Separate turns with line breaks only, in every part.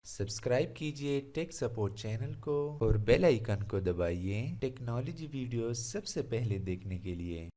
Subscribe कीजिए tech support channel को और बेल आइकन को दबाइए टेक्नोलॉजी वीडियोस सबसे पहले देखने के लिए।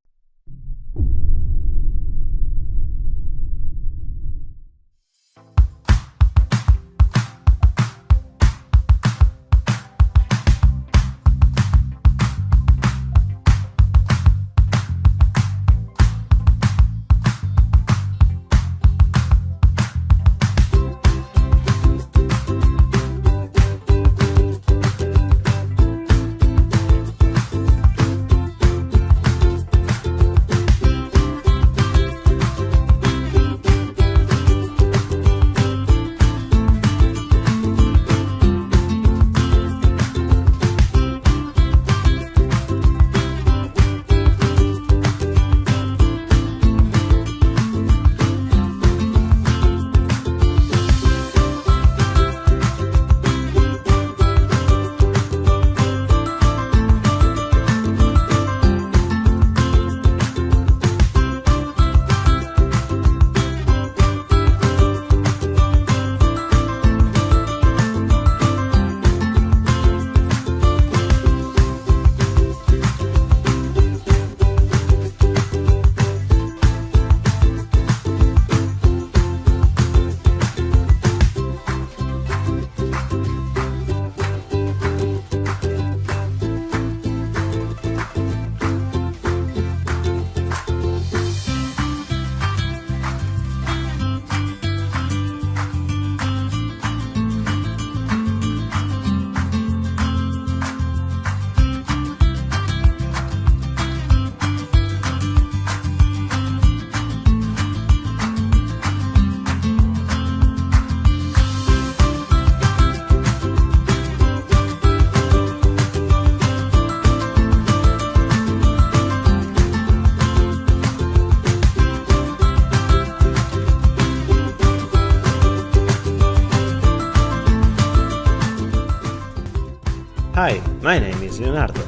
Hi, my name is Leonardo.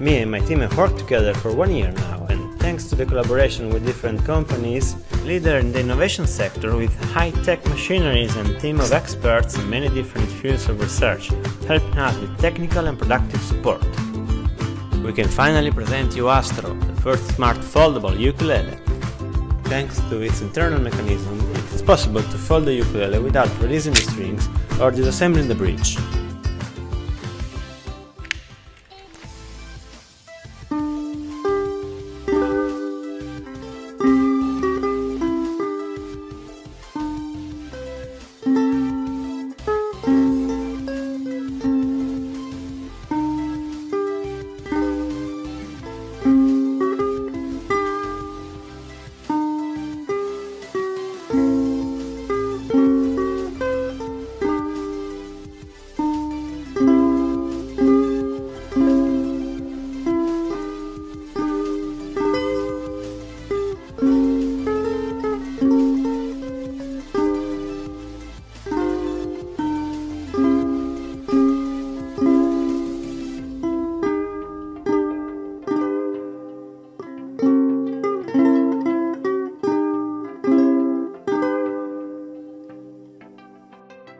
Me and my team have worked together for 1 year now, and thanks to the collaboration with different companies, leader in the innovation sector with high-tech machineries and team of experts in many different fields of research, helping us with technical and productive support. We can finally present you Astro, the first smart foldable ukulele. Thanks to its internal mechanism, it is possible to fold the ukulele without releasing the strings or disassembling the bridge.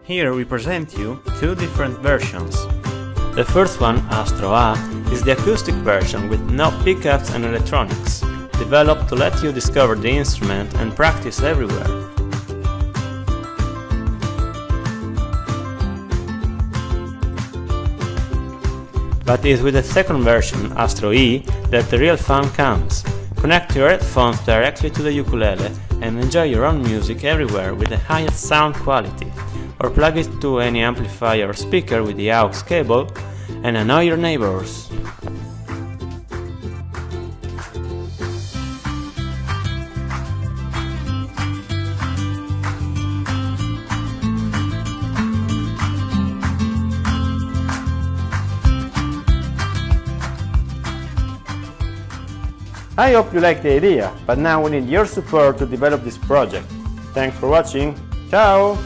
Here we present you two different versions. The first one, Astro A, is the acoustic version with no pickups and electronics, developed to let you discover the instrument and practice everywhere. But it is with the second version, Astro E, that the real fun comes. Connect your headphones directly to the ukulele and enjoy your own music everywhere with the highest sound quality, or plug it to any amplifier or speaker with the aux cable and annoy your neighbors. I hope you like the idea, but now we need your support to develop this project. Thanks for watching. Ciao!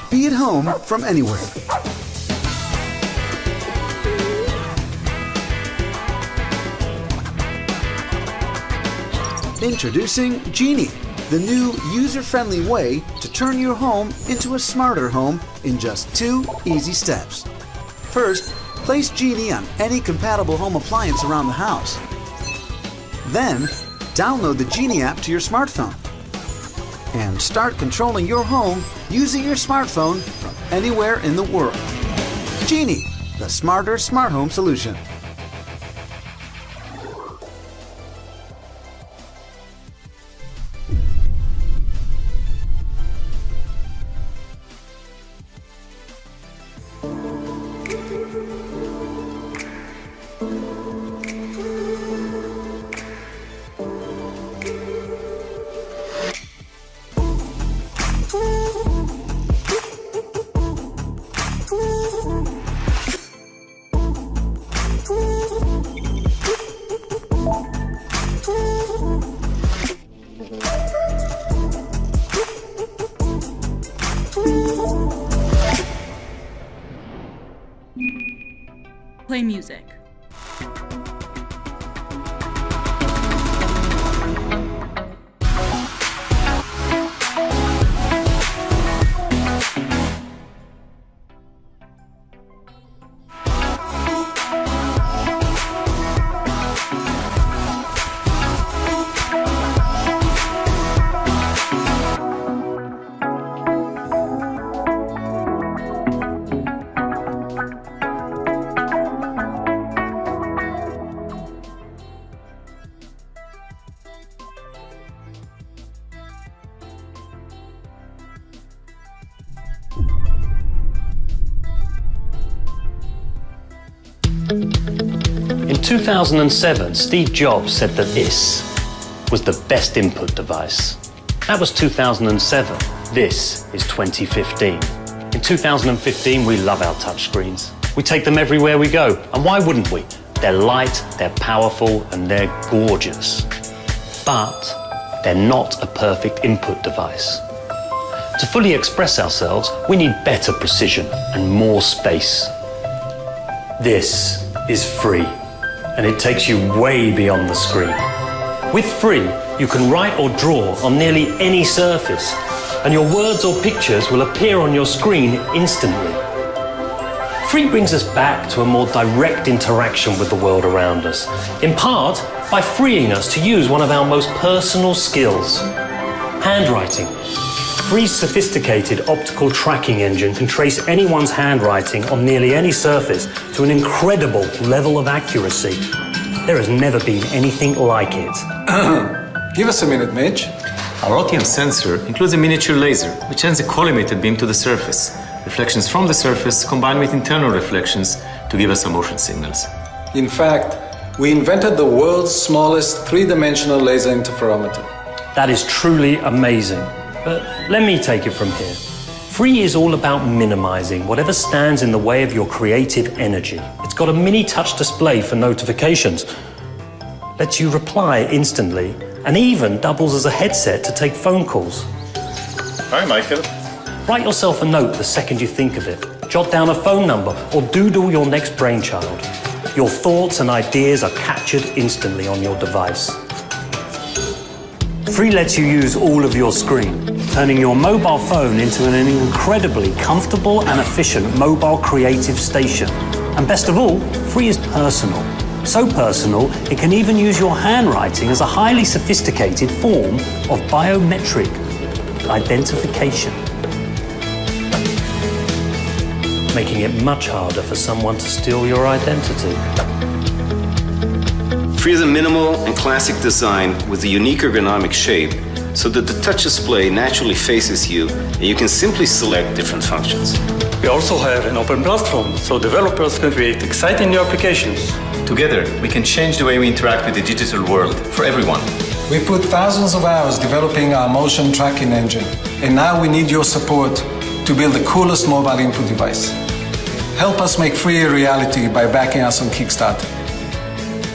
Be at home from anywhere. Introducing GENII, the new user-friendly way to turn your home into a smarter home in just 2 easy steps. First, place GENII on any compatible home appliance around the house. Then, download the GENII app to your smartphone and start controlling your home using your smartphone from anywhere in the world. GENII, the smarter smart home solution.
Play music.
In 2007, Steve Jobs said that this was the best input device. That was 2007. This is 2015. In 2015, we love our touchscreens. We take them everywhere we go, and why wouldn't we? They're light, they're powerful, and they're gorgeous. But they're not a perfect input device. To fully express ourselves, we need better precision and more space. This is Phree, and it takes you way beyond the screen. With Phree, you can write or draw on nearly any surface, and your words or pictures will appear on your screen instantly. Phree brings us back to a more direct interaction with the world around us, in part by freeing us to use one of our most personal skills, handwriting. Phree's sophisticated optical tracking engine can trace anyone's handwriting on nearly any surface to an incredible level of accuracy. There has never been anything like it.
Give us a minute, Mitch.
Our OTM sensor includes a miniature laser, which sends a collimated beam to the surface. Reflections from the surface combined with internal reflections to give us some motion signals.
In fact, we invented the world's smallest three-dimensional laser interferometer.
That is truly amazing. But let me take it from here. Phree is all about minimizing whatever stands in the way of your creative energy. It's got a mini touch display for notifications, lets you reply instantly, and even doubles as a headset to take phone calls.
Hi, Michael.
Write yourself a note the second you think of it. Jot down a phone number or doodle your next brainchild. Your thoughts and ideas are captured instantly on your device. Phree lets you use all of your screen, turning your mobile phone into an incredibly comfortable and efficient mobile creative station. And best of all, Phree is personal. So personal, it can even use your handwriting as a highly sophisticated form of biometric identification, making it much harder for someone to steal your identity.
Phree is a minimal and classic design with a unique ergonomic shape so that the touch display naturally faces you and you can simply select different functions.
We also have an open platform so developers can create exciting new applications.
Together, we can change the way we interact with the digital world for everyone.
We put thousands of hours developing our motion tracking engine, and now we need your support to build the coolest mobile input device. Help us make Phree a reality by backing us on Kickstarter.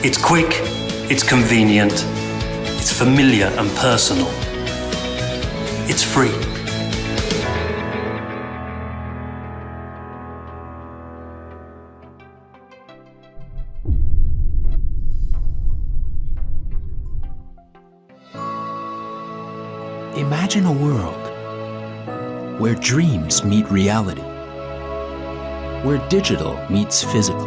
It's quick, it's convenient, it's familiar and personal. It's free.
Imagine a world where dreams meet reality, where digital meets physical.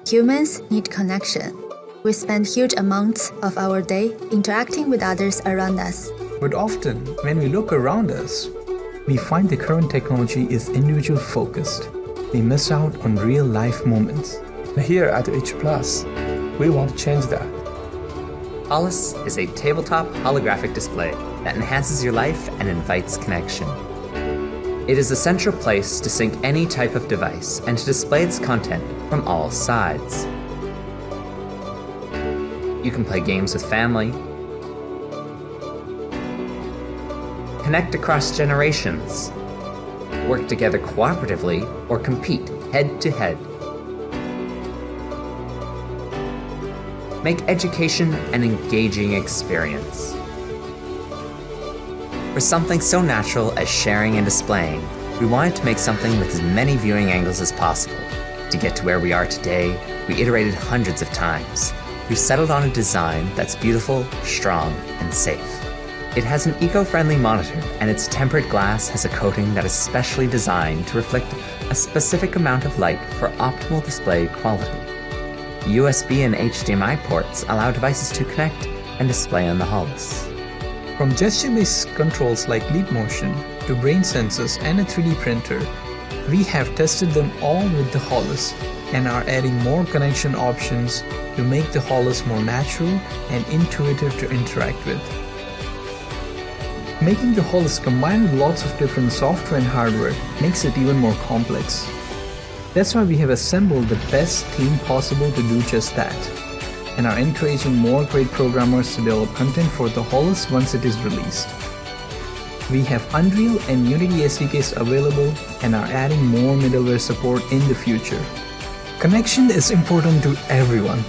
Humans need connection. We spend huge amounts of our day interacting with others around us.
But often, when we look around us, we find the current technology is individual focused. We miss out on real life moments. Here at H+, we want to change that.
Holus is a tabletop holographic display that enhances your life and invites connection. It is a central place to sync any type of device and to display its content from all sides. You can play games with family, connect across generations, work together cooperatively, or compete head-to-head. Make education an engaging experience. For something so natural as sharing and displaying, we wanted to make something with as many viewing angles as possible. To get to where we are today, we iterated hundreds of times. We've settled on a design that's beautiful, strong, and safe. It has an eco-friendly monitor, and its tempered glass has a coating that is specially designed to reflect a specific amount of light for optimal display quality. USB and HDMI ports allow devices to connect and display on the Holus.
From gesture-based controls like leap motion to brain sensors and a 3D printer, we have tested them all with the Holus and are adding more connection options to make the Holus more natural and intuitive to interact with. Making the Holus combine with lots of different software and hardware makes it even more complex. That's why we have assembled the best team possible to do just that, and are encouraging more great programmers to develop content for the Holus once it is released. We have Unreal and Unity SDKs available and are adding more middleware support in the future. Connection is important to everyone.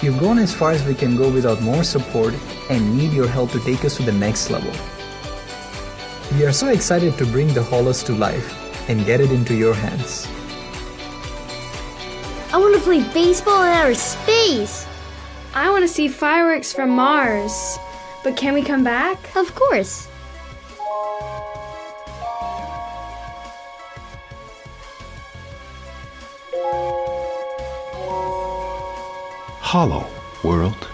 We've gone as far as we can go without more support and need your help to take us to the next level. We are so excited to bring the Holus to life and get it into your hands.
I want to play baseball in outer space.
I want to see fireworks from Mars. But can we come back?
Of course.
Hollow World.